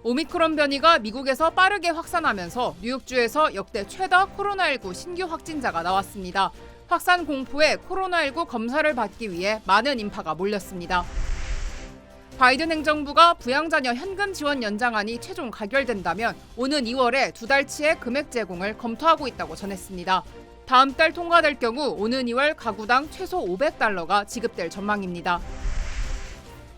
오미크론 변이가 미국에서 빠르게 확산하면서 뉴욕주에서 역대 최다 코로나19 신규 확진자가 나왔습니다. 확산 공포에 코로나19 검사를 받기 위해 많은 인파가 몰렸습니다. 바이든 행정부가 부양자녀 현금 지원 연장안이 최종 가결된다면 오는 2월에 2달치의 금액 제공을 검토하고 있다고 전했습니다. 다음 달 통과될 경우 오는 2월 가구당 최소 $500가 지급될 전망입니다.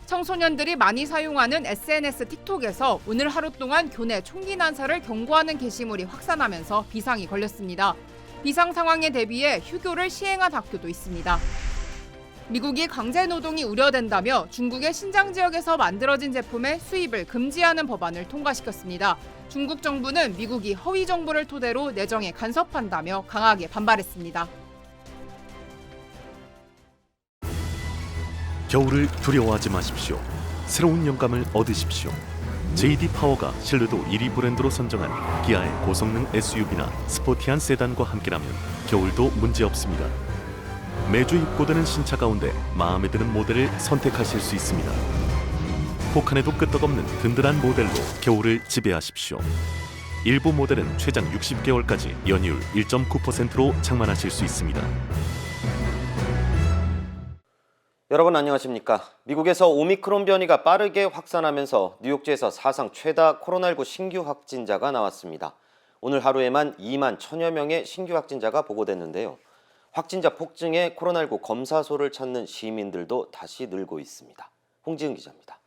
청소년들이 많이 사용하는 SNS 틱톡에서 오늘 하루 동안 교내 총기 난사를 경고하는 게시물이 확산하면서 비상이 걸렸습니다. 비상 상황에 대비해 휴교를 시행한 학교도 있습니다. 미국이 강제 노동이 우려된다며 중국의 신장 지역에서 만들어진 제품의 수입을 금지하는 법안을 통과시켰습니다. 중국 정부는 미국이 허위 정보를 토대로 내정에 간섭한다며 강하게 반발했습니다. 겨울을 두려워하지 마십시오. 새로운 영감을 얻으십시오. JD 파워가 신뢰도 1위 브랜드로 선정한 기아의 고성능 SUV나 스포티한 세단과 함께라면 겨울도 문제없습니다. 매주 입고되는 신차 가운데 마음에 드는 모델을 선택하실 수 있습니다. 혹한에도 끄떡없는 든든한 모델로 겨울을 지배하십시오. 일부 모델은 최장 60개월까지 연이율 1.9%로 장만하실 수 있습니다. 여러분 안녕하십니까? 미국에서 오미크론 변이가 빠르게 확산하면서 뉴욕주에서 사상 최다 코로나19 신규 확진자가 나왔습니다. 오늘 하루에만 2만 1천여 명의 신규 확진자가 보고됐는데요. 확진자 폭증에 코로나19 검사소를 찾는 시민들도 다시 늘고 있습니다. 홍지은 기자입니다.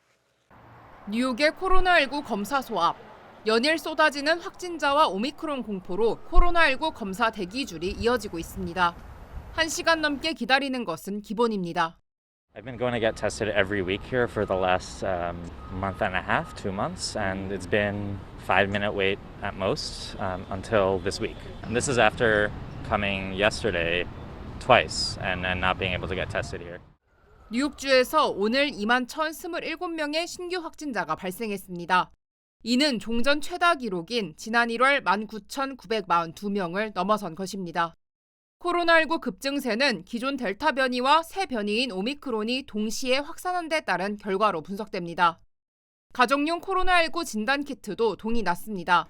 뉴욕의 코로나19 검사소 앞. 연일 쏟아지는 확진자와 오미크론 공포로 코로나19 검사 대기줄이 이어지고 있습니다. 1시간 넘게 기다리는 것은 기본입니다. I've been going to get tested every week here for the last month and a half, 2 months, and it's been 5-minute wait at most until this week. And this is after coming yesterday twice and not being able to get tested here. 뉴욕주에서 오늘 2만 1,027명의 신규 확진자가 발생했습니다. 이는 종전 최다 기록인 지난 1월 19,942명을 넘어선 것입니다. 코로나19 급증세는 기존 델타 변이와 새 변이인 오미크론이 동시에 확산한 데 따른 결과로 분석됩니다. 가정용 코로나19 진단키트도 동이 났습니다.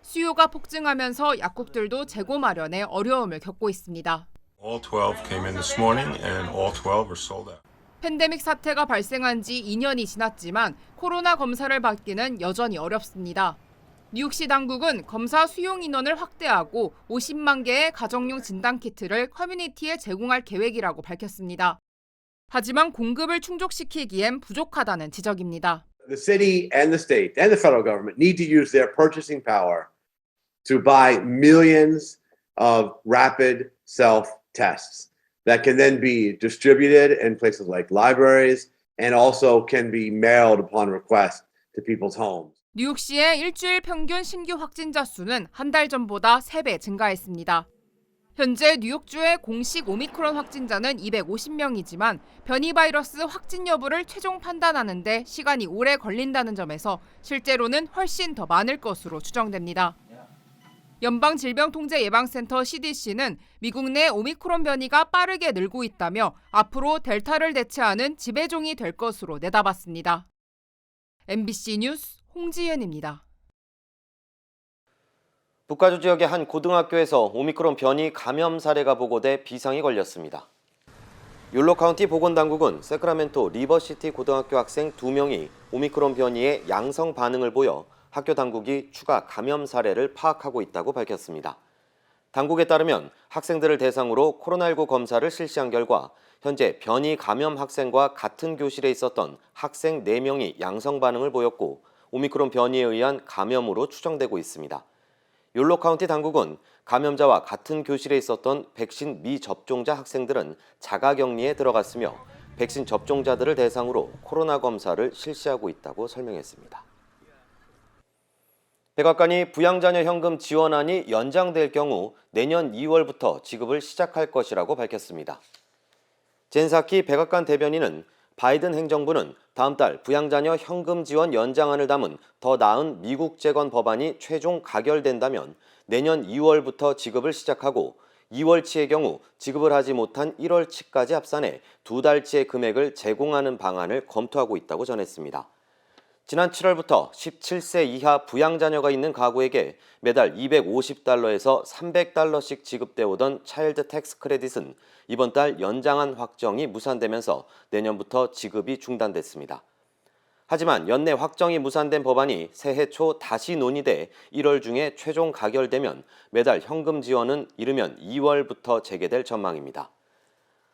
수요가 폭증하면서 약국들도 재고 마련에 어려움을 겪고 있습니다. All 12 came in this morning and all 12 are sold out. 팬데믹 사태가 발생한 지 2년이 지났지만 코로나 검사를 받기는 여전히 어렵습니다. 뉴욕시 당국은 검사 수용 인원을 확대하고 50만 개의 가정용 진단키트를 커뮤니티에 제공할 계획이라고 밝혔습니다. 하지만 공급을 충족시키기엔 부족하다는 지적입니다. The city and the state and the federal government need to use their purchasing power to buy millions of rapid self-tests that can then be distributed in places like libraries and also can be mailed upon request to people's homes. 뉴욕시의 일주일 평균 신규 확진자 수는 한 달 전보다 3배 증가했습니다. 현재 뉴욕주의 공식 오미크론 확진자는 250명이지만 변이 바이러스 확진 여부를 최종 판단하는 데 시간이 오래 걸린다는 점에서 실제로는 훨씬 더 많을 것으로 추정됩니다. 연방질병통제예방센터 CDC는 미국 내 오미크론 변이가 빠르게 늘고 있다며 앞으로 델타를 대체하는 지배종이 될 것으로 내다봤습니다. MBC 뉴스 홍지연입니다. 북가주 지역의 한 고등학교에서 오미크론 변이 감염 사례가 보고돼 비상이 걸렸습니다. 욜로 카운티 보건당국은 세크라멘토 리버시티 고등학교 학생 2명이 오미크론 변이에 양성 반응을 보여 학교 당국이 추가 감염 사례를 파악하고 있다고 밝혔습니다. 당국에 따르면 학생들을 대상으로 코로나19 검사를 실시한 결과 현재 변이 감염 학생과 같은 교실에 있었던 학생 4명이 양성 반응을 보였고 오미크론 변이에 의한 감염으로 추정되고 있습니다. 욜로 카운티 당국은 감염자와 같은 교실에 있었던 백신 미접종자 학생들은 자가격리에 들어갔으며 백신 접종자들을 대상으로 코로나 검사를 실시하고 있다고 설명했습니다. 백악관이 부양자녀 현금 지원안이 연장될 경우 내년 2월부터 지급을 시작할 것이라고 밝혔습니다. 젠 사키 백악관 대변인은 바이든 행정부는 다음 달 부양자녀 현금 지원 연장안을 담은 더 나은 미국 재건 법안이 최종 가결된다면 내년 2월부터 지급을 시작하고 2월치의 경우 지급을 하지 못한 1월치까지 합산해 2달치의 금액을 제공하는 방안을 검토하고 있다고 전했습니다. 지난 7월부터 17세 이하 부양자녀가 있는 가구에게 매달 250달러에서 300달러씩 지급돼 오던 차일드 텍스 크레딧은 이번 달 연장한 확정이 무산되면서 내년부터 지급이 중단됐습니다. 하지만 연내 확정이 무산된 법안이 새해 초 다시 논의돼 1월 중에 최종 가결되면 매달 현금 지원은 이르면 2월부터 재개될 전망입니다.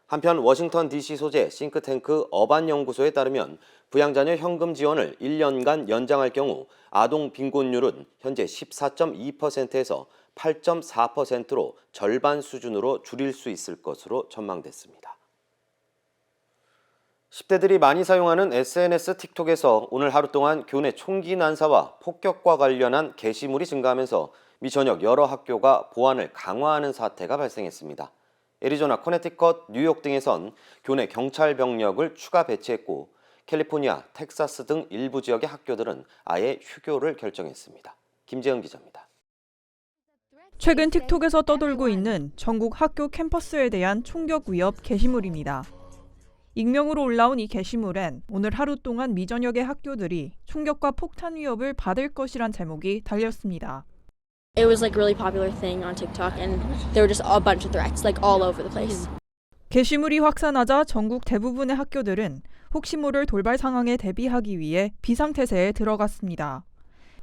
한편 워싱턴 DC 소재 싱크탱크 어반연구소에 따르면 부양자녀 현금 지원을 1년간 연장할 경우 아동 빈곤율은 현재 14.2%에서 8.4%로 절반 수준으로 줄일 수 있을 것으로 전망됐습니다. 10대들이 많이 사용하는 SNS 틱톡에서 오늘 하루 동안 교내 총기 난사와 폭격과 관련한 게시물이 증가하면서 미저녁 여러 학교가 보안을 강화하는 사태가 발생했습니다. 애리조나, 커네티컷, 뉴욕 등에선 교내 경찰 병력을 추가 배치했고 캘리포니아, 텍사스 등 일부 지역의 학교들은 아예 휴교를 결정했습니다. 김재은 기자입니다. 최근 틱톡에서 떠돌고 있는 전국 학교 캠퍼스에 대한 총격 위협 게시물입니다. 익명으로 올라온 이 게시물엔 오늘 하루 동안 미저녁의 학교들이 총격과 폭탄 위협을 받을 것이란 제목이 달렸습니다. It was like really popular thing on TikTok and there were just a bunch of threats like all over the place. 게시물이 확산하자 전국 대부분의 학교들은 혹시 모를 돌발 상황에 대비하기 위해 비상태세에 들어갔습니다.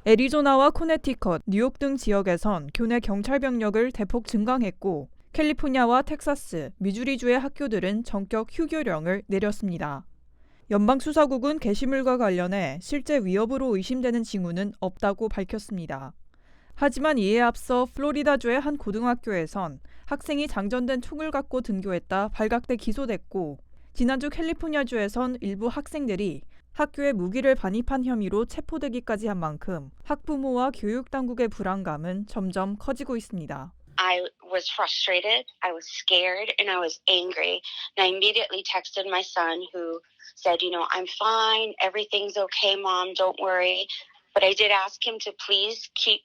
애리조나와 코네티컷, 뉴욕 등 지역에선 교내 경찰 병력을 대폭 증강했고 캘리포니아와 텍사스, 미주리주의 학교들은 전격 휴교령을 내렸습니다. 연방수사국은 게시물과 관련해 실제 위협으로 의심되는 징후는 없다고 밝혔습니다. 하지만 이에 앞서 플로리다주의 한 고등학교에선 학생이 장전된 총을 갖고 등교했다 발각돼 기소됐고 지난주 캘리포니아주에선 일부 학생들이 학교에 무기를 반입한 혐의로 체포되기까지 한 만큼 학부모와 교육당국의 불안감은 점점 커지고 있습니다. I was frustrated, I was scared, and I was angry. And I immediately texted my son who said, I'm fine, everything's okay, Mom, don't worry. But I did ask him to please keep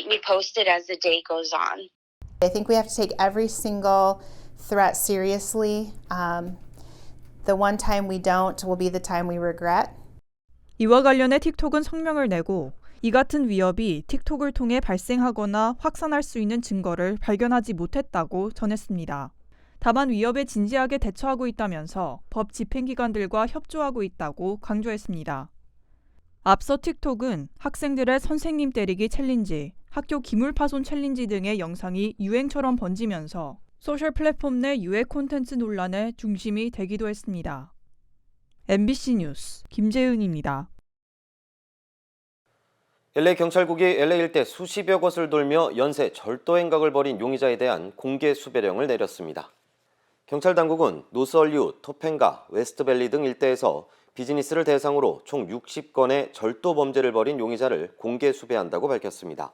me posted as the day goes on. I think we have to take every single threat seriously. The one time we don't will be the time we regret. 이와 관련해 틱톡은 성명을 내고 이 같은 위협이 틱톡을 통해 발생하거나 확산할 수 있는 증거를 발견하지 못했다고 전했습니다. 다만 위협에 진지하게 대처하고 있다면서 법 집행기관들과 협조하고 있다고 강조했습니다. 앞서 틱톡은 학생들의 선생님 때리기 챌린지, 학교 기물 파손 챌린지 등의 영상이 유행처럼 번지면서 소셜 플랫폼 내 유해 콘텐츠 논란의 중심이 되기도 했습니다. MBC 뉴스 김재은입니다. LA 경찰국이 LA 일대 수십여 곳을 돌며 연쇄 절도 행각을 벌인 용의자에 대한 공개 수배령을 내렸습니다. 경찰 당국은 노스얼리우드, 토펜가, 웨스트밸리 등 일대에서 비즈니스를 대상으로 총 60건의 절도 범죄를 벌인 용의자를 공개 수배한다고 밝혔습니다.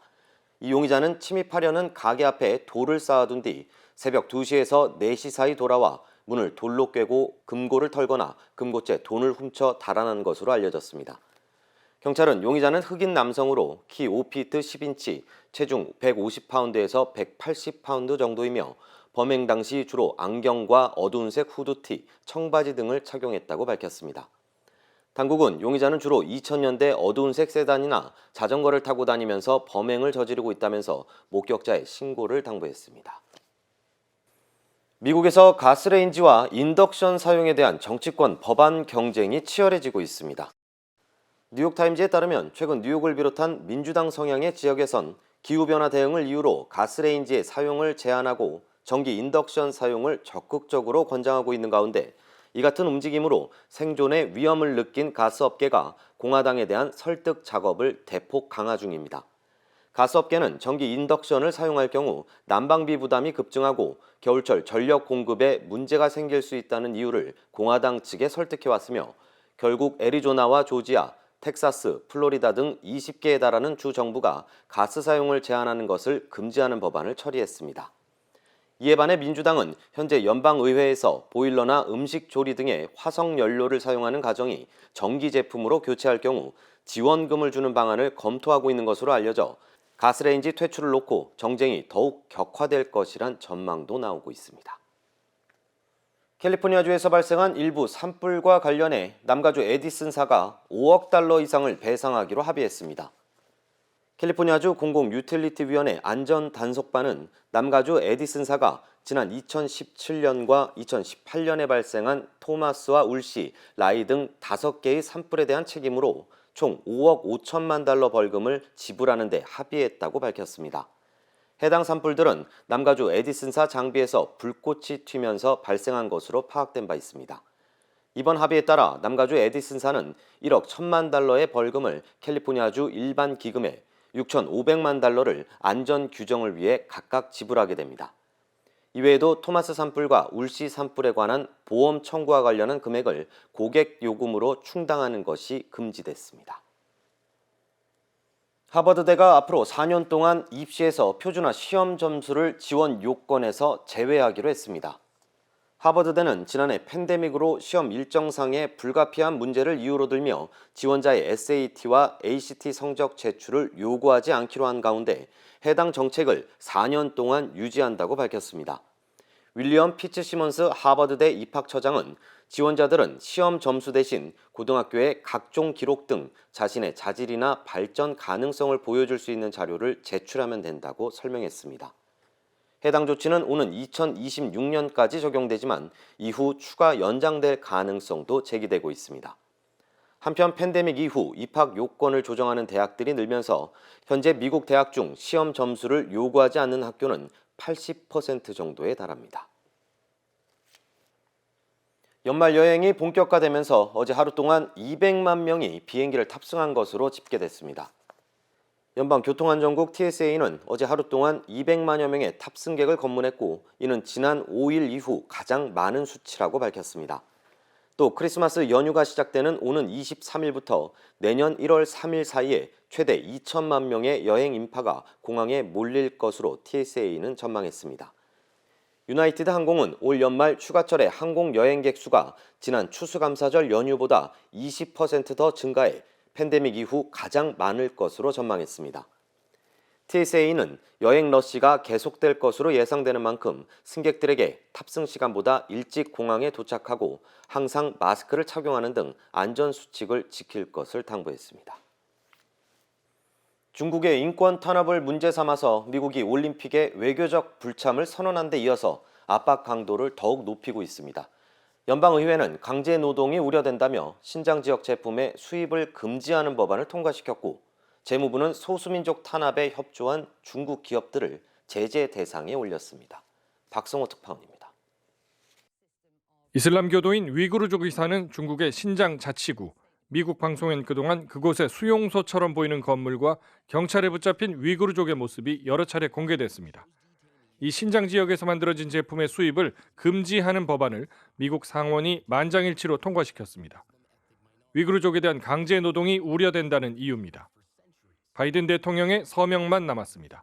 이 용의자는 침입하려는 가게 앞에 돌을 쌓아둔 뒤 새벽 2시에서 4시 사이 돌아와 문을 돌로 꿰고 금고를 털거나 금고째 돈을 훔쳐 달아난 것으로 알려졌습니다. 경찰은 용의자는 흑인 남성으로 키 5피트 10인치, 체중 150파운드에서 180파운드 정도이며 범행 당시 주로 안경과 어두운색 후드티, 청바지 등을 착용했다고 밝혔습니다. 당국은 용의자는 주로 2000년대 어두운색 세단이나 자전거를 타고 다니면서 범행을 저지르고 있다면서 목격자의 신고를 당부했습니다. 미국에서 가스레인지와 인덕션 사용에 대한 정치권 법안 경쟁이 치열해지고 있습니다. 뉴욕타임즈에 따르면 최근 뉴욕을 비롯한 민주당 성향의 지역에선 기후변화 대응을 이유로 가스레인지의 사용을 제한하고 전기 인덕션 사용을 적극적으로 권장하고 있는 가운데 이 같은 움직임으로 생존의 위험을 느낀 가스업계가 공화당에 대한 설득 작업을 대폭 강화 중입니다. 가스업계는 전기 인덕션을 사용할 경우 난방비 부담이 급증하고 겨울철 전력 공급에 문제가 생길 수 있다는 이유를 공화당 측에 설득해왔으며 결국 애리조나와 조지아, 텍사스, 플로리다 등 20개에 달하는 주 정부가 가스 사용을 제한하는 것을 금지하는 법안을 처리했습니다. 이에 반해 민주당은 현재 연방의회에서 보일러나 음식 조리 등의 화석 연료를 사용하는 가정이 전기 제품으로 교체할 경우 지원금을 주는 방안을 검토하고 있는 것으로 알려져 가스레인지 퇴출을 놓고 정쟁이 더욱 격화될 것이란 전망도 나오고 있습니다. 캘리포니아주에서 발생한 일부 산불과 관련해 남가주 에디슨사가 5억 달러 이상을 배상하기로 합의했습니다. 캘리포니아주 공공유틸리티위원회 안전단속반은 남가주 에디슨사가 지난 2017년과 2018년에 발생한 토마스와 울시, 라이 등 5개의 산불에 대한 책임으로 총 5억 5천만 달러 벌금을 지불하는 데 합의했다고 밝혔습니다. 해당 산불들은 남가주 에디슨사 장비에서 불꽃이 튀면서 발생한 것으로 파악된 바 있습니다. 이번 합의에 따라 남가주 에디슨사는 1억 1천만 달러의 벌금을 캘리포니아주 일반 기금에 6,500만 달러를 안전 규정을 위해 각각 지불하게 됩니다. 이외에도 토마스 산불과 울시 산불에 관한 보험 청구와 관련한 금액을 고객 요금으로 충당하는 것이 금지됐습니다. 하버드대가 앞으로 4년 동안 입시에서 표준화 시험 점수를 지원 요건에서 제외하기로 했습니다. 하버드대는 지난해 팬데믹으로 시험 일정상의 불가피한 문제를 이유로 들며 지원자의 SAT와 ACT 성적 제출을 요구하지 않기로 한 가운데 해당 정책을 4년 동안 유지한다고 밝혔습니다. 윌리엄 피츠시먼스 하버드대 입학처장은 지원자들은 시험 점수 대신 고등학교의 각종 기록 등 자신의 자질이나 발전 가능성을 보여줄 수 있는 자료를 제출하면 된다고 설명했습니다. 해당 조치는 오는 2026년까지 적용되지만 이후 추가 연장될 가능성도 제기되고 있습니다. 한편 팬데믹 이후 입학 요건을 조정하는 대학들이 늘면서 현재 미국 대학 중 시험 점수를 요구하지 않는 학교는 80% 정도에 달합니다. 연말 여행이 본격화되면서 어제 하루 동안 200만 명이 비행기를 탑승한 것으로 집계됐습니다. 연방교통안전국 TSA는 어제 하루 동안 200만여 명의 탑승객을 검문했고 이는 지난 5일 이후 가장 많은 수치라고 밝혔습니다. 또 크리스마스 연휴가 시작되는 오는 23일부터 내년 1월 3일 사이에 최대 2천만 명의 여행 인파가 공항에 몰릴 것으로 TSA는 전망했습니다. 유나이티드 항공은 올 연말 휴가철의 항공 여행객 수가 지난 추수감사절 연휴보다 20% 더 증가해 팬데믹 이후 가장 많을 것으로 전망했습니다. TSA는 여행 러시가 계속될 것으로 예상되는 만큼 승객들에게 탑승 시간보다 일찍 공항에 도착하고 항상 마스크를 착용하는 등 안전수칙을 지킬 것을 당부했습니다. 중국의 인권 탄압을 문제 삼아서 미국이 올림픽에 외교적 불참을 선언한 데 이어서 압박 강도를 더욱 높이고 있습니다. 연방의회는 강제 노동이 우려된다며 신장 지역 제품의 수입을 금지하는 법안을 통과시켰고 재무부는 소수민족 탄압에 협조한 중국 기업들을 제재 대상에 올렸습니다. 박성호 특파원입니다. 이슬람교도인 위구르족이 사는 중국의 신장 자치구. 미국 방송엔 그동안 그곳의 수용소처럼 보이는 건물과 경찰에 붙잡힌 위구르족의 모습이 여러 차례 공개됐습니다. 이 신장 지역에서 만들어진 제품의 수입을 금지하는 법안을 미국 상원이 만장일치로 통과시켰습니다. 위구르족에 대한 강제 노동이 우려된다는 이유입니다. 바이든 대통령의 서명만 남았습니다.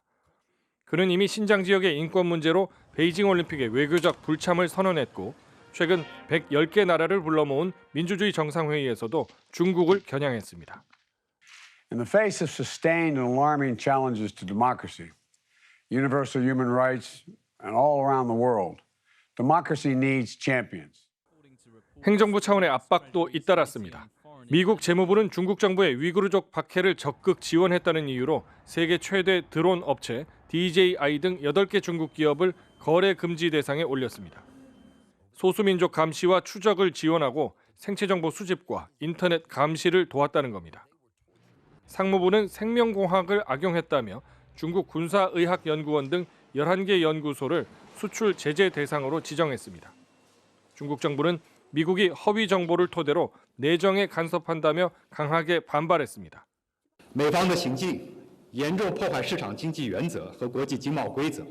그는 이미 신장 지역의 인권 문제로 베이징 올림픽의 외교적 불참을 선언했고 최근 110개 나라를 불러 모은 민주주의 정상회의에서도 중국을 겨냥했습니다. In the face of sustained and alarming challenges to democracy, universal human rights, and all around the world, democracy needs champions. 행정부 차원의 압박도 잇따랐습니다. 미국 재무부는 중국 정부의 위구르족 박해를 적극 지원했다는 이유로 세계 최대 드론 업체 DJI 등 8개 중국 기업을 거래 금지 대상에 올렸습니다. 소수민족 감시와 추적을 지원하고 생체정보 수집과 인터넷 감시를 도왔다는 겁니다. 상무부는 생명공학을 악용했다며 중국 군사의학연구원 등 11개 연구소를 수출 제재 대상으로 지정했습니다. 중국 정부는 미국이 허위 정보를 토대로 내정에 간섭한다며 강하게 반발했습니다. 美方的行径严重破坏市场经济原则和国际经贸规则，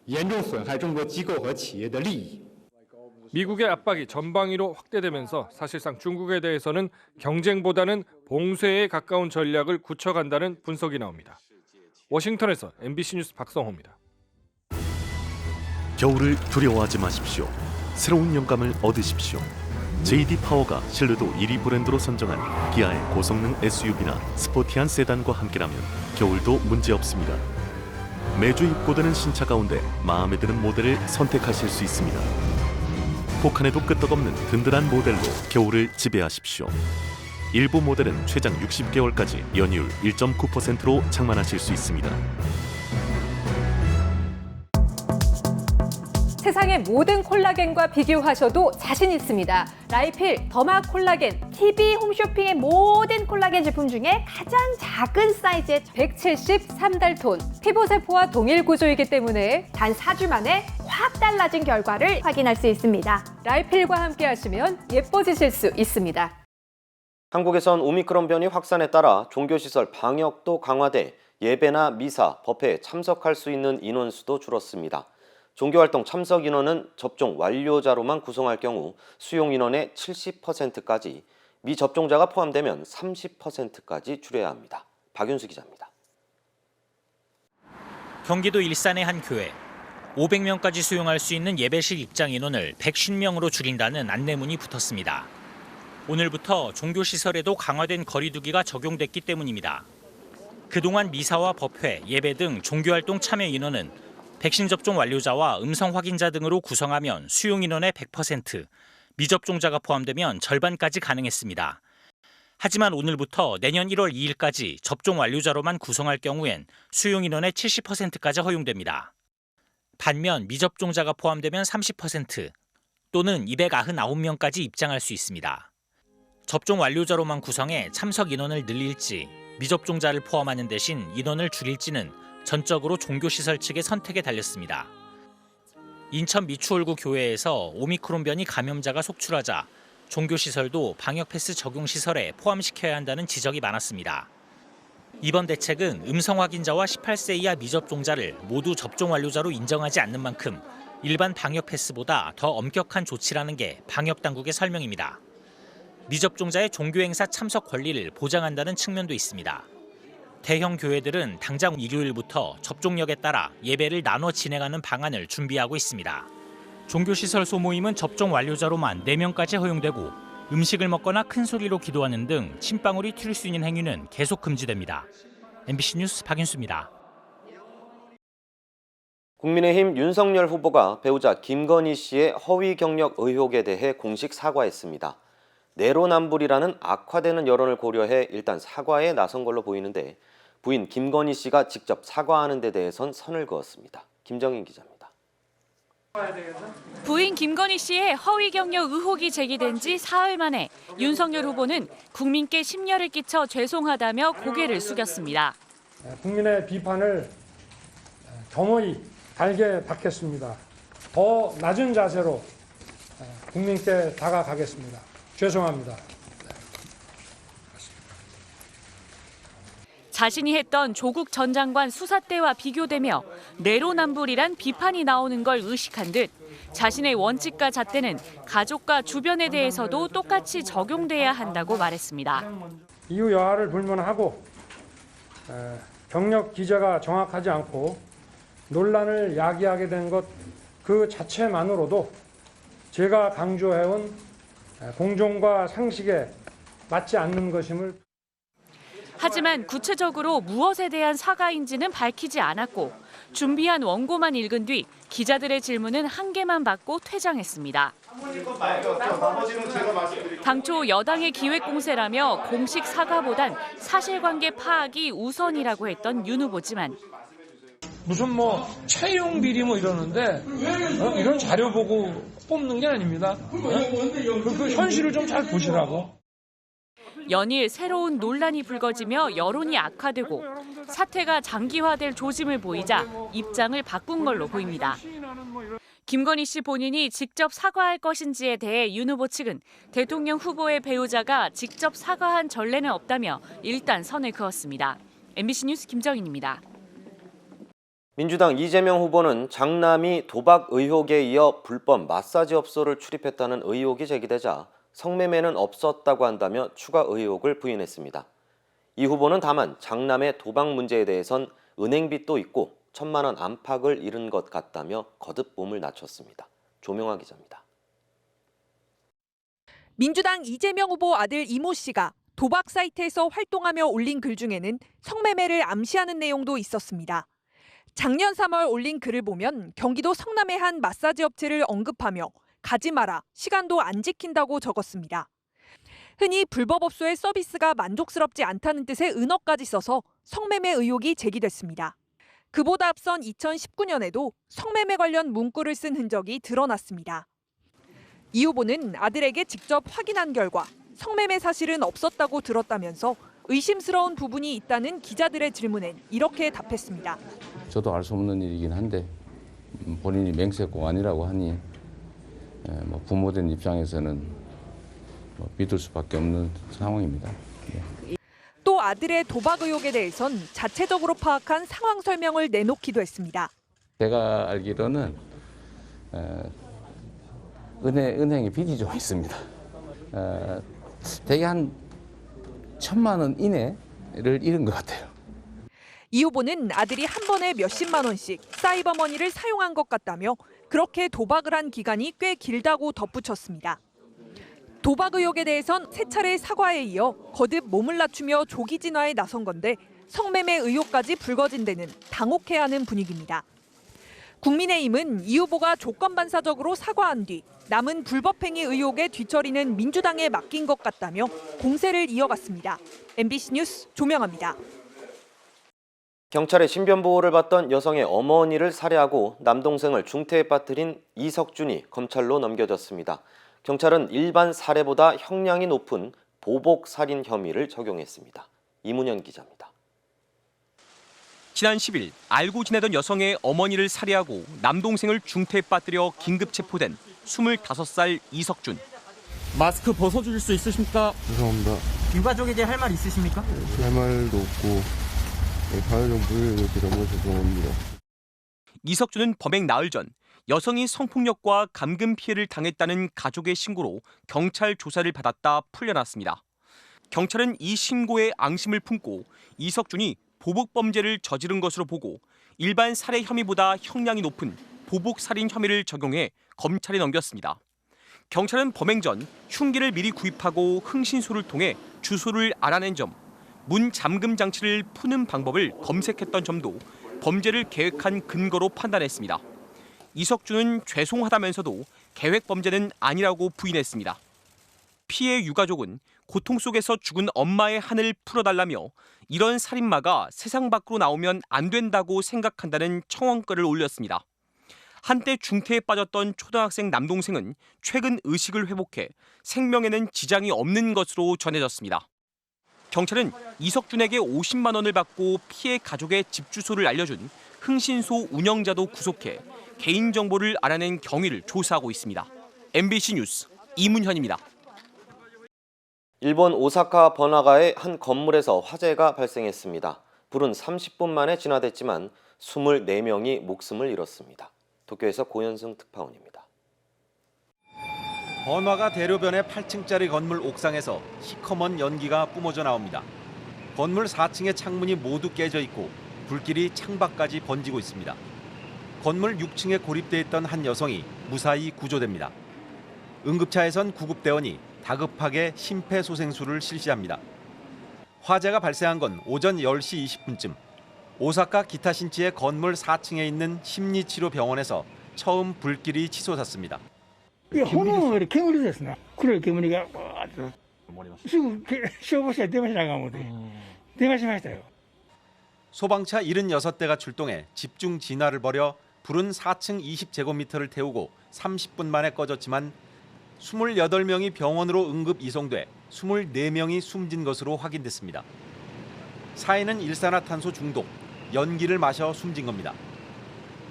严重损害中国机构和企业的利益。 미국의 압박이 전방위로 확대되면서 사실상 중국에 대해서는 경쟁보다는 봉쇄에 가까운 전략을 굳혀간다는 분석이 나옵니다. 워싱턴에서 MBC 뉴스 박성호입니다. 겨울을 두려워하지 마십시오. 새로운 영감을 얻으십시오. JD 파워가 신뢰도 1위 브랜드로 선정한 기아의 고성능 SUV나 스포티한 세단과 함께라면 겨울도 문제없습니다. 매주 입고되는 신차 가운데 마음에 드는 모델을 선택하실 수 있습니다. 혹한에도 끄떡없는 든든한 모델로 겨울을 지배하십시오. 일부 모델은 최장 60개월까지 연이율 1.9%로 장만하실 수 있습니다. 세상의 모든 콜라겐과 비교하셔도 자신 있습니다. 라이필 더마 콜라겐, TV 홈쇼핑의 모든 콜라겐 제품 중에 가장 작은 사이즈의 173달톤. 피부세포와 동일 구조이기 때문에 단 4주 만에 확 달라진 결과를 확인할 수 있습니다. 라이필과 함께 하시면 예뻐지실 수 있습니다. 한국에선 오미크론 변이 확산에 따라 종교시설 방역도 강화돼 예배나 미사, 법회에 참석할 수 있는 인원수도 줄었습니다. 종교활동 참석 인원은 접종 완료자로만 구성할 경우 수용 인원의 70%까지, 미접종자가 포함되면 30%까지 줄여야 합니다. 박윤수 기자입니다. 경기도 일산의 한 교회. 500명까지 수용할 수 있는 예배실 입장 인원을 150명으로 줄인다는 안내문이 붙었습니다. 오늘부터 종교시설에도 강화된 거리 두기가 적용됐기 때문입니다. 그동안 미사와 법회, 예배 등 종교활동 참여 인원은 백신 접종 완료자와 음성 확인자 등으로 구성하면 수용 인원의 100%, 미접종자가 포함되면 절반까지 가능했습니다. 하지만 오늘부터 내년 1월 2일까지 접종 완료자로만 구성할 경우엔 수용 인원의 70%까지 허용됩니다. 반면 미접종자가 포함되면 30% 또는 299명까지 입장할 수 있습니다. 접종 완료자로만 구성해 참석 인원을 늘릴지, 미접종자를 포함하는 대신 인원을 줄일지는 전적으로 종교시설 측의 선택에 달렸습니다. 인천 미추홀구 교회에서 오미크론 변이 감염자가 속출하자 종교시설도 방역 패스 적용 시설에 포함시켜야 한다는 지적이 많았습니다. 이번 대책은 음성 확인자와 18세 이하 미접종자를 모두 접종 완료자로 인정하지 않는 만큼 일반 방역 패스보다 더 엄격한 조치라는 게 방역 당국의 설명입니다. 미접종자의 종교 행사 참석 권리를 보장한다는 측면도 있습니다. 대형 교회들은 당장 일요일부터 접종력에 따라 예배를 나눠 진행하는 방안을 준비하고 있습니다. 종교시설 소모임은 접종 완료자로만 4명까지 허용되고 음식을 먹거나 큰 소리로 기도하는 등 침방울이 튈 수 있는 행위는 계속 금지됩니다. MBC 뉴스 박윤수입니다. 국민의힘 윤석열 후보가 배우자 김건희 씨의 허위 경력 의혹에 대해 공식 사과했습니다. 내로남불이라는 악화되는 여론을 고려해 일단 사과에 나선 걸로 보이는데 부인 김건희 씨가 직접 사과하는 데 대해선 선을 그었습니다. 김정인 기자입니다. 부인 김건희 씨의 허위 경력 의혹이 제기된 지 사흘 만에 윤석열 후보는 국민께 심려를 끼쳐 죄송하다며 고개를 숙였습니다. 국민의 비판을 겸허히 달게 받겠습니다. 더 낮은 자세로 국민께 다가가겠습니다. 죄송합니다. 자신이 했던 조국 전 장관 수사 때와 비교되며 내로남불이란 비판이 나오는 걸 의식한 듯 자신의 원칙과 잣대는 가족과 주변에 대해서도 똑같이 적용돼야 한다고 말했습니다. 이유 여하를 불문하고 경력 기재가 정확하지 않고 논란을 야기하게 된 것 그 자체만으로도 제가 강조해온 공정과 상식에 맞지 않는 것임을. 하지만 구체적으로 무엇에 대한 사과인지는 밝히지 않았고 준비한 원고만 읽은 뒤 기자들의 질문은 한 개만 받고 퇴장했습니다. 당초 여당의 기획 공세라며 공식 사과보단 사실관계 파악이 우선이라고 했던 윤 후보지만 무슨 채용 비리 이러는데 이런 자료 보고 뽑는 게 아닙니다. 그 현실을 좀 잘 보시라고. 연일 새로운 논란이 불거지며 여론이 악화되고 사태가 장기화될 조짐을 보이자 입장을 바꾼 걸로 보입니다. 김건희 씨 본인이 직접 사과할 것인지에 대해 윤 후보 측은 대통령 후보의 배우자가 직접 사과한 전례는 없다며 일단 선을 그었습니다. MBC 뉴스 김정인입니다. 민주당 이재명 후보는 장남이 도박 의혹에 이어 불법 마사지 업소를 출입했다는 의혹이 제기되자 성매매는 없었다고 한다며 추가 의혹을 부인했습니다. 이 후보는 다만 장남의 도박 문제에 대해선 은행빚도 있고 1,000만 원 안팎을 잃은 것 같다며 거듭 몸을 낮췄습니다. 조명화 기자입니다. 민주당 이재명 후보 아들 이모 씨가 도박 사이트에서 활동하며 올린 글 중에는 성매매를 암시하는 내용도 있었습니다. 작년 3월 올린 글을 보면 경기도 성남의 한 마사지 업체를 언급하며 가지 마라, 시간도 안 지킨다고 적었습니다. 흔히 불법업소의 서비스가 만족스럽지 않다는 뜻의 은어까지 써서 성매매 의혹이 제기됐습니다. 그보다 앞선 2019년에도 성매매 관련 문구를 쓴 흔적이 드러났습니다. 이 후보는 아들에게 직접 확인한 결과 성매매 사실은 없었다고 들었다면서 의심스러운 부분이 있다는 기자들의 질문엔 이렇게 답했습니다. 저도 알 수 없는 일이긴 한데 본인이 맹세코 아니라고 하니 부모된 입장에서는 믿을 수밖에 없는 상황입니다. 또 아들의 도박 의혹에 대해선 자체적으로 파악한 상황 설명을 내놓기도 했습니다. 제가 알기로는 은행에 빚이 좀 있습니다. 대개 한 1,000만 원 이내를 잃은 것 같아요. 이 후보는 아들이 한 번에 몇십만 원씩 사이버머니를 사용한 것 같다며 그렇게 도박을 한 기간이 꽤 길다고 덧붙였습니다. 도박 의혹에 대해선 세 차례 사과에 이어 거듭 몸을 낮추며 조기 진화에 나선 건데 성매매 의혹까지 불거진 데는 당혹해하는 분위기입니다. 국민의힘은 이 후보가 조건반사적으로 사과한 뒤 남은 불법행위 의혹의 뒤처리는 민주당에 맡긴 것 같다며 공세를 이어갔습니다. MBC 뉴스 조명아입니다. 경찰의 신변 보호를 받던 여성의 어머니를 살해하고 남동생을 중태에 빠뜨린 이석준이 검찰로 넘겨졌습니다. 경찰은 일반 살해보다 형량이 높은 보복 살인 혐의를 적용했습니다. 이문현 기자입니다. 지난 10일 알고 지내던 여성의 어머니를 살해하고 남동생을 중태에 빠뜨려 긴급 체포된 25살 이석준. 마스크 벗어주실 수 있으십니까? 죄송합니다. 유가족에게 할 말 있으십니까? 할 말도 없고 가해자 부여를 너무 죄송합니다. 이석준은 범행 나흘 전 여성이 성폭력과 감금 피해를 당했다는 가족의 신고로 경찰 조사를 받았다 풀려났습니다. 경찰은 이 신고에 앙심을 품고 이석준이 보복 범죄를 저지른 것으로 보고 일반 살해 혐의보다 형량이 높은 보복 살인 혐의를 적용해 검찰에 넘겼습니다. 경찰은 범행 전 흉기를 미리 구입하고 흥신소를 통해 주소를 알아낸 점, 문 잠금 장치를 푸는 방법을 검색했던 점도 범죄를 계획한 근거로 판단했습니다. 이석준은 죄송하다면서도 계획 범죄는 아니라고 부인했습니다. 피해 유가족은 고통 속에서 죽은 엄마의 한을 풀어달라며 이런 살인마가 세상 밖으로 나오면 안 된다고 생각한다는 청원글을 올렸습니다. 한때 중태에 빠졌던 초등학생 남동생은 최근 의식을 회복해 생명에는 지장이 없는 것으로 전해졌습니다. 경찰은 이석준에게 50만 원을 받고 피해 가족의 집 주소를 알려준 흥신소 운영자도 구속해 개인정보를 알아낸 경위를 조사하고 있습니다. MBC 뉴스 이문현입니다. 일본 오사카 번화가의 한 건물에서 화재가 발생했습니다. 불은 30분 만에 진화됐지만 24명이 목숨을 잃었습니다. 도쿄에서 고현승 특파원입니다. 번화가 대로변의 8층짜리 건물 옥상에서 시커먼 연기가 뿜어져 나옵니다. 건물 4층의 창문이 모두 깨져 있고 불길이 창밖까지 번지고 있습니다. 건물 6층에 고립돼 있던 한 여성이 무사히 구조됩니다. 응급차에선 구급대원이 다급하게 심폐소생술을 실시합니다. 화재가 발생한 건 오전 10시 20분쯤 오사카 기타신치의 건물 4층에 있는 심리치료병원에서 처음 불길이 치솟았습니다. 炎より煙ですね。黒い煙がわーっとすぐ消防車に電話しなあかん思って電話しましたよ。 소방차 76대가 출동해 집중 진화를 벌여 불은 4층 20제곱미터를 태우고 30분 만에 꺼졌지만 28명이 병원으로 응급 이송돼 24명이 숨진 것으로 확인됐습니다. 사인은 일산화탄소 중독, 연기를 마셔 숨진 겁니다.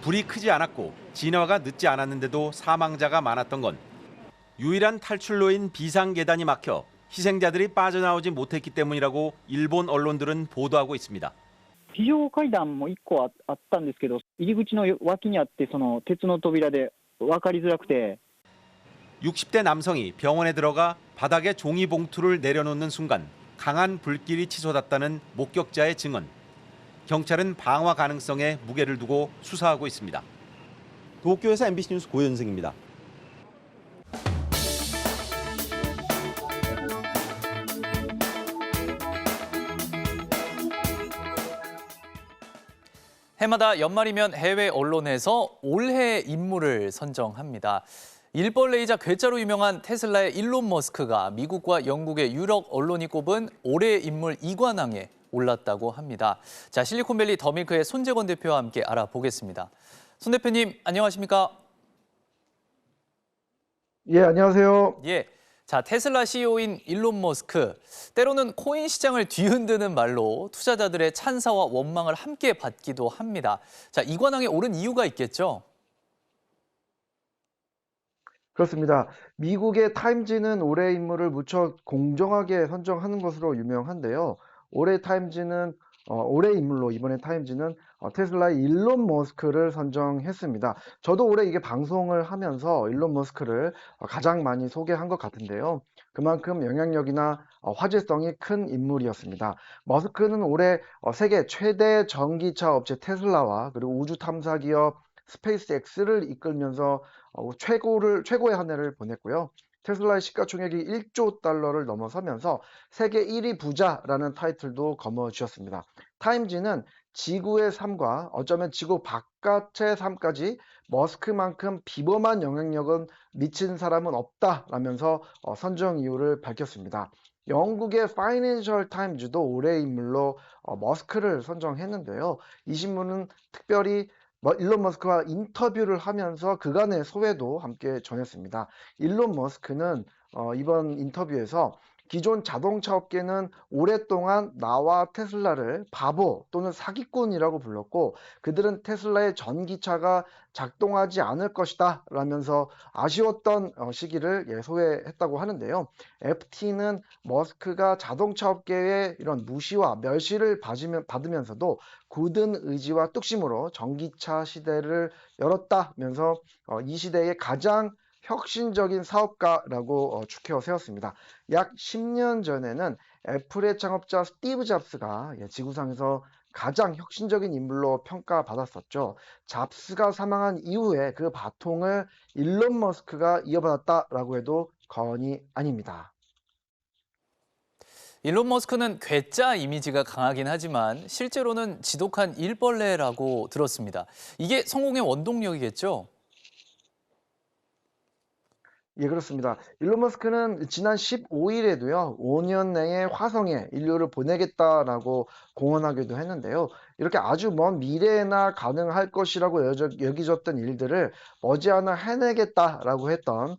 불이 크지 않았고 진화가 늦지 않았는데도 사망자가 많았던 건 유일한 탈출로인 비상계단이 막혀 희생자들이 빠져나오지 못했기 때문이라고 일본 언론들은 보도하고 있습니다. 非常階段も1個あったんですけど、入り口の脇にあってその鉄の扉で分かりづらくて 60대 남성이 병원에 들어가 바닥에 종이봉투를 내려놓는 순간 강한 불길이 치솟았다는 목격자의 증언. 경찰은 방화 가능성에 무게를 두고 수사하고 있습니다. 도쿄에서 MBC 뉴스 고현승입니다. 해마다 연말이면 해외 언론에서 올해 인물을 선정합니다. 일벌레이자 괴짜로 유명한 테슬라의 일론 머스크가 미국과 영국의 유력 언론이 꼽은 올해의 인물 2관왕에 올랐다고 합니다. 자, 실리콘밸리 더밀크의 손재건 대표와 함께 알아보겠습니다. 손 대표님, 안녕하십니까? 예, 안녕하세요. 예. 자, 테슬라 CEO인 일론 머스크, 때로는 코인 시장을 뒤흔드는 말로 투자자들의 찬사와 원망을 함께 받기도 합니다. 자, 2관왕에 오른 이유가 있겠죠? 그렇습니다. 미국의 타임지는 올해 인물을 무척 공정하게 선정하는 것으로 유명한데요. 올해 타임지는 올해 인물로 이번에 타임지는 테슬라의 일론 머스크를 선정했습니다. 저도 올해 이게 방송을 하면서 일론 머스크를 가장 많이 소개한 것 같은데요. 그만큼 영향력이나 화제성이 큰 인물이었습니다. 머스크는 올해 세계 최대 전기차 업체 테슬라와 그리고 우주 탐사 기업 스페이스X를 이끌면서 최고의 한 해를 보냈고요. 테슬라의 시가총액이 1조 달러를 넘어서면서 세계 1위 부자라는 타이틀도 거머쥐었습니다. 타임지는 지구의 삶과 어쩌면 지구 바깥의 삶까지 머스크만큼 비범한 영향력은 미친 사람은 없다라면서 선정 이유를 밝혔습니다. 영국의 파이낸셜 타임즈도 올해의 인물로 머스크를 선정했는데요. 이 신문은 특별히 일론 머스크와 인터뷰를 하면서 그간의 소회도 함께 전했습니다. 일론 머스크는 이번 인터뷰에서 기존 자동차 업계는 오랫동안 나와 테슬라를 바보 또는 사기꾼이라고 불렀고 그들은 테슬라의 전기차가 작동하지 않을 것이다 라면서 아쉬웠던 시기를 소회했다고 하는데요. FT는 머스크가 자동차 업계의 이런 무시와 멸시를 받으면서도 굳은 의지와 뚝심으로 전기차 시대를 열었다면서 이 시대의 가장 혁신적인 사업가라고 축켜 세웠습니다. 약 10년 전에는 애플의 창업자 스티브 잡스가 지구상에서 가장 혁신적인 인물로 평가받았었죠. 잡스가 사망한 이후에 그 바통을 일론 머스크가 이어받았다라고 해도 과언이 아닙니다. 일론 머스크는 괴짜 이미지가 강하긴 하지만 실제로는 지독한 일벌레라고 들었습니다. 이게 성공의 원동력이겠죠? 예, 그렇습니다. 일론 머스크는 지난 15일에도요, 5년 내에 화성에 인류를 보내겠다라고 공언하기도 했는데요. 이렇게 아주 먼 미래에나 가능할 것이라고 여기졌던 일들을 머지않아 해내겠다라고 했던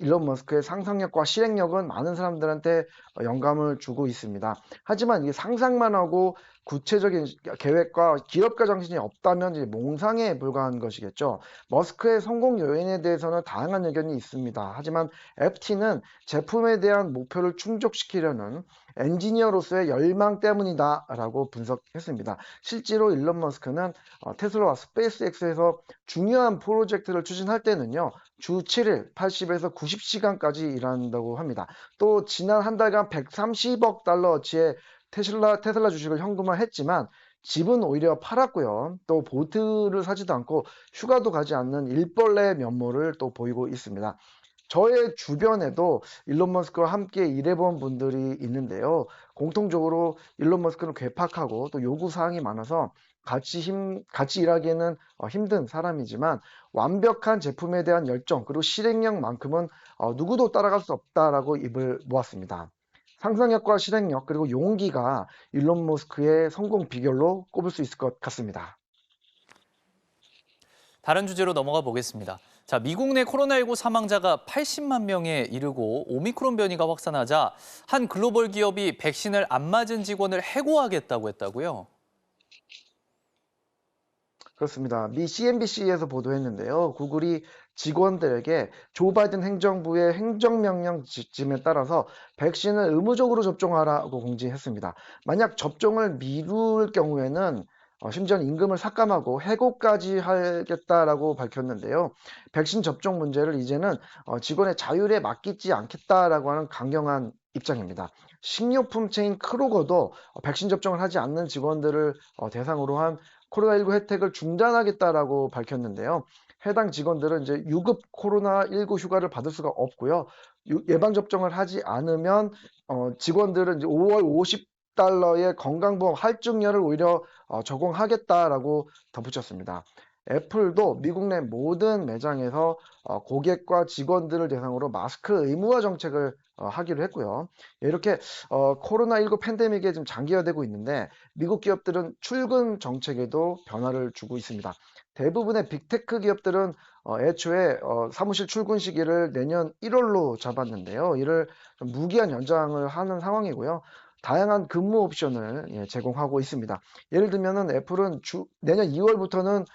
일론 머스크의 상상력과 실행력은 많은 사람들한테 영감을 주고 있습니다. 하지만 이게 상상만 하고 구체적인 계획과 기업가 정신이 없다면 이제 몽상에 불과한 것이겠죠. 머스크의 성공 요인에 대해서는 다양한 의견이 있습니다. 하지만 FT는 제품에 대한 목표를 충족시키려는 엔지니어로서의 열망 때문이다라고 분석했습니다. 실제로 일론 머스크는 테슬라와 스페이스X에서 중요한 프로젝트를 추진할 때는요. 주 7일 80에서 90시간까지 일한다고 합니다. 또 지난 한 달간 130억 달러어치의 테슬라 주식을 현금화했지만 집은 오히려 팔았고요. 또 보트를 사지도 않고 휴가도 가지 않는 일벌레의 면모를 또 보이고 있습니다. 저의 주변에도 일론 머스크와 함께 일해본 분들이 있는데요. 공통적으로 일론 머스크는 괴팍하고 또 요구사항이 많아서 같이 일하기에는 힘든 사람이지만 완벽한 제품에 대한 열정 그리고 실행력만큼은 누구도 따라갈 수 없다라고 입을 모았습니다. 상상력과 실행력 그리고 용기가 일론 머스크의 성공 비결로 꼽을 수 있을 것 같습니다. 다른 주제로 넘어가 보겠습니다. 자, 미국 내 코로나19 사망자가 80만 명에 이르고 오미크론 변이가 확산하자 한 글로벌 기업이 백신을 안 맞은 직원을 해고하겠다고 했다고요? 그렇습니다. 미 CNBC에서 보도했는데요. 구글이 직원들에게 조 바이든 행정부의 행정명령 지침에 따라서 백신을 의무적으로 접종하라고 공지했습니다. 만약 접종을 미룰 경우에는 심지어는 임금을 삭감하고 해고까지 하겠다라고 밝혔는데요. 백신 접종 문제를 이제는 직원의 자율에 맡기지 않겠다라고 하는 강경한 입장입니다. 식료품 체인 크로거도 백신 접종을 하지 않는 직원들을 대상으로 한 코로나19 혜택을 중단하겠다라고 밝혔는데요. 해당 직원들은 이제 유급 코로나19 휴가를 받을 수가 없고요. 예방접종을 하지 않으면 직원들은 이제 5월 50달러의 건강보험 할증료를 오히려 적용하겠다라고 덧붙였습니다. 애플도 미국 내 모든 매장에서 고객과 직원들을 대상으로 마스크 의무화 정책을 하기로 했고요. 이렇게 코로나19 팬데믹에 좀 장기화되고 있는데 미국 기업들은 출근 정책에도 변화를 주고 있습니다. 대부분의 빅테크 기업들은 애초에 사무실 출근 시기를 내년 1월로 잡았는데요. 이를 좀 무기한 연장을 하는 상황이고요. 다양한 근무 옵션을 제공하고 있습니다. 예를 들면은 애플은 내년 2월부터는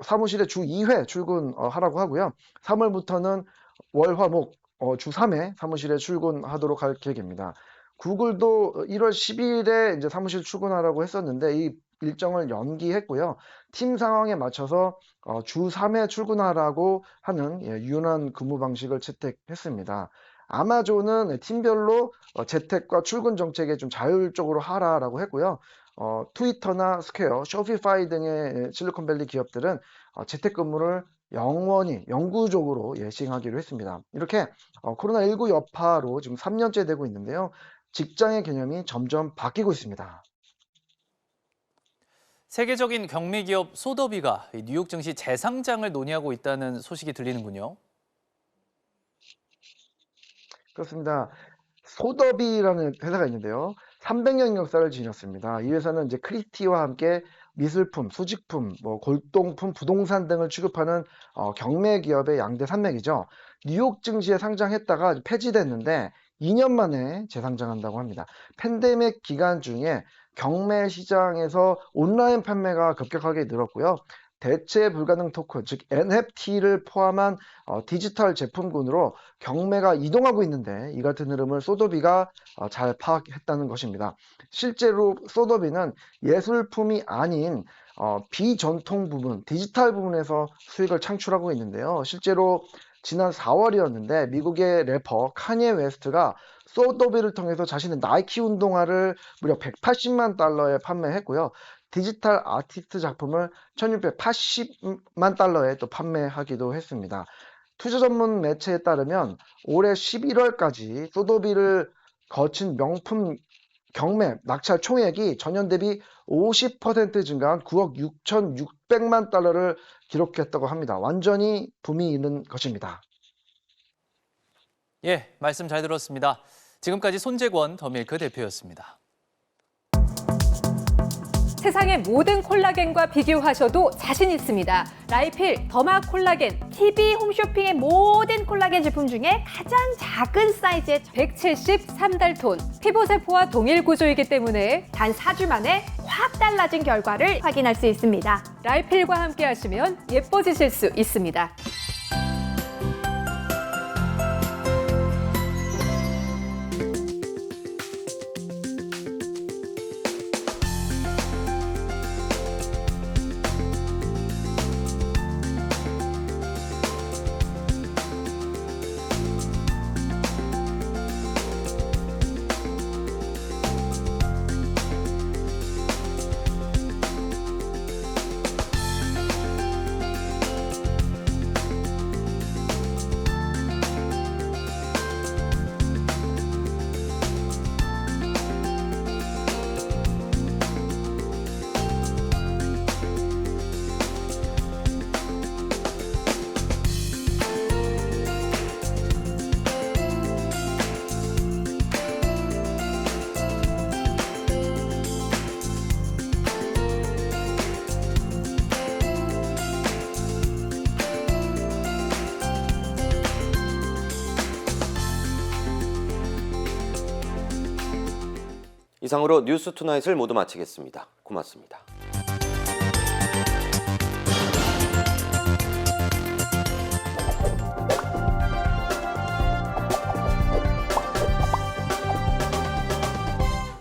사무실에 주 2회 출근하라고 하고요. 3월부터는 월, 화, 목 주 3회 사무실에 출근하도록 할 계획입니다. 구글도 1월 10일에 이제 사무실 출근하라고 했었는데 이 일정을 연기했고요. 팀 상황에 맞춰서 주 3회 출근하라고 하는 유연한 근무 방식을 채택했습니다. 아마존은 팀별로 재택과 출근 정책에 좀 자율적으로 하라라고 했고요. 트위터나 스퀘어, 쇼피파이 등의 실리콘밸리 기업들은 재택근무를 영구적으로 시행하기로 했습니다. 이렇게 코로나19 여파로 지금 3년째 되고 있는데요. 직장의 개념이 점점 바뀌고 있습니다. 세계적인 경매 기업 소더비가 뉴욕 증시 재상장을 논의하고 있다는 소식이 들리는군요. 그렇습니다. 소더비라는 회사가 있는데요. 300년 역사를 지녔습니다. 이 회사는 이제 크리스티와 함께 미술품, 수집품, 골동품, 부동산 등을 취급하는 경매 기업의 양대 산맥이죠. 뉴욕 증시에 상장했다가 폐지됐는데 2년 만에 재상장한다고 합니다. 팬데믹 기간 중에 경매 시장에서 온라인 판매가 급격하게 늘었고요. 대체 불가능 토큰, 즉 NFT를 포함한 디지털 제품군으로 경매가 이동하고 있는데 이 같은 흐름을 소더비가 잘 파악했다는 것입니다. 실제로 소더비는 예술품이 아닌 비전통 부분, 디지털 부분에서 수익을 창출하고 있는데요. 실제로 지난 4월이었는데 미국의 래퍼 카니에 웨스트가 소더비를 통해서 자신의 나이키 운동화를 무려 180만 달러에 판매했고요. 디지털 아티스트 작품을 1680만 달러에 또 판매하기도 했습니다. 투자 전문 매체에 따르면 올해 11월까지 소더비를 거친 명품 경매 낙찰 총액이 전년 대비 50% 증가한 9억 6,600만 달러를 기록했다고 합니다. 완전히 붐이 있는 것입니다. 예, 말씀 잘 들었습니다. 지금까지 손재권 더밀크 대표였습니다. 세상의 모든 콜라겐과 비교하셔도 자신 있습니다. 라이필, 더마 콜라겐, TV 홈쇼핑의 모든 콜라겐 제품 중에 가장 작은 사이즈의 173달톤. 피부세포와 동일 구조이기 때문에 단 4주 만에 확 달라진 결과를 확인할 수 있습니다. 라이필과 함께 하시면 예뻐지실 수 있습니다. 이상으로 뉴스 투나잇을 모두 마치겠습니다. 고맙습니다.